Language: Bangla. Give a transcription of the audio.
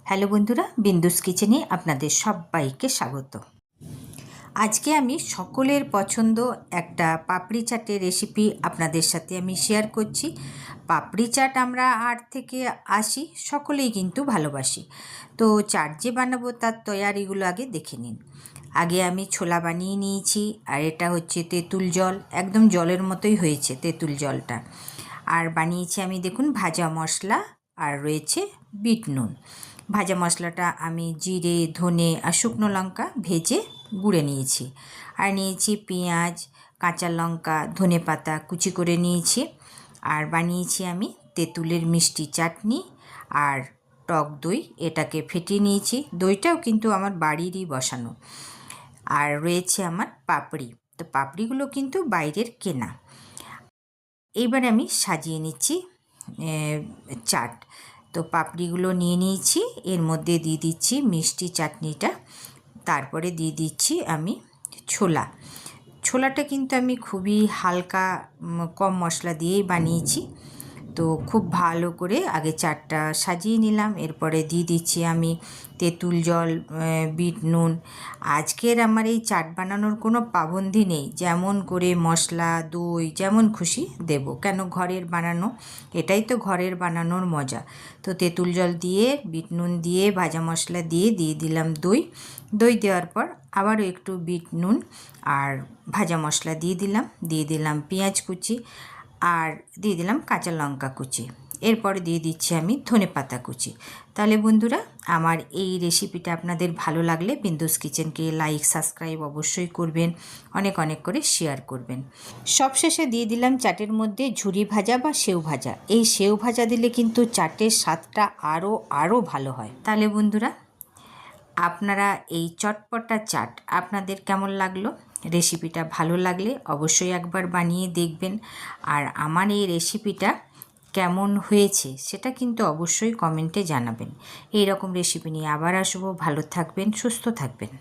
হ্যালো বন্ধুরা, বিন্দুস কিচেনে আপনাদের সবাইকে স্বাগত। আজকে আমি সকলের পছন্দ একটা পাপড়ি চাটের রেসিপি আপনাদের সাথে আমি শেয়ার করছি। পাপড়ি চাট আমরা 8 থেকে 80 সকলেই কিন্তু ভালোবাসি। তো চাট যে বানাবো তার তৈয়ারিগুলো আগে দেখে নিন। আগে আমি ছোলা বানিয়ে নিয়েছি, আর এটা হচ্ছে তেঁতুল জল, একদম জলের মতোই হয়েছে তেঁতুল জলটা। আর বানিয়েছি আমি দেখুন ভাজা মশলা, আর রয়েছে বিট নুন। ভাজা মশলাটা আমি জিরে, ধনে আর শুকনো লঙ্কা ভেজে গুঁড়ে নিয়েছি। আর নিয়েছি পেঁয়াজ, কাঁচা লঙ্কা, ধনে পাতা কুচি করে নিয়েছি। আর বানিয়েছি আমি তেঁতুলের মিষ্টি চাটনি আর টক দই, এটাকে ফেটিয়ে নিয়েছি। দইটাও কিন্তু আমার বাড়িরই বসানো। আর রয়েছে আমার পাপড়ি, তো পাপড়িগুলো কিন্তু বাইরের কেনা। এইবার আমি সাজিয়ে নিচ্ছি চাট। তো পাপড়িগুলো নিয়ে নিয়েছি, এর মধ্যে দিয়ে দিচ্ছি মিষ্টি চাটনিটা, তারপরে দিয়ে দিচ্ছি আমি ছোলাটা কিন্তু আমি খুবই হালকা কম মশলা দিয়েই বানিয়েছি। তো খুব ভালো করে আগে চাটটা সাজিয়ে নিলাম। এরপরে দিয়ে দিচ্ছি আমি তেঁতুল জল, বিট নুন। আজকের আমার এই চাট বানানোর কোনো পাবন্দি নেই, যেমন করে মশলা দই যেমন খুশি দেব, কেন ঘরের বানানো, এটাই তো ঘরের বানানোর মজা। তো তেঁতুল জল দিয়ে, বিট নুন দিয়ে, ভাজা মশলা দিয়ে দিলাম দই দেওয়ার পর আবারও একটু বিট নুন আর ভাজা মশলা দিয়ে দিলাম পেঁয়াজ কুচি, আর দিয়ে দিলাম কাঁচা লঙ্কা কুচি। এরপরে দিয়ে দিচ্ছি আমি ধনে পাতা কুচি। তাহলে বন্ধুরা, আমার এই রেসিপিটা আপনাদের ভালো লাগলে বিন্দুস কিচেনকে লাইক সাবস্ক্রাইব অবশ্যই করবেন, অনেক অনেক করে শেয়ার করবেন। সবশেষে দিয়ে দিলাম চাটের মধ্যে ঝুরি ভাজা বা সেউ ভাজা। এই সেউ ভাজা দিলে কিন্তু চাটের স্বাদটা আরও ভালো হয়। তাহলে বন্ধুরা, আপনারা এই চটপটা চাট আপনাদের কেমন লাগলো? রেসিপিটা ভালো লাগলে অবশ্যই একবার বানিয়ে দেখবেন। আর আমার এই রেসিপিটা কেমন হয়েছে সেটা কিন্তু অবশ্যই কমেন্টে জানাবেন। এই রকম রেসিপি নিয়ে আবার আসবো। ভালো থাকবেন, সুস্থ থাকবেন।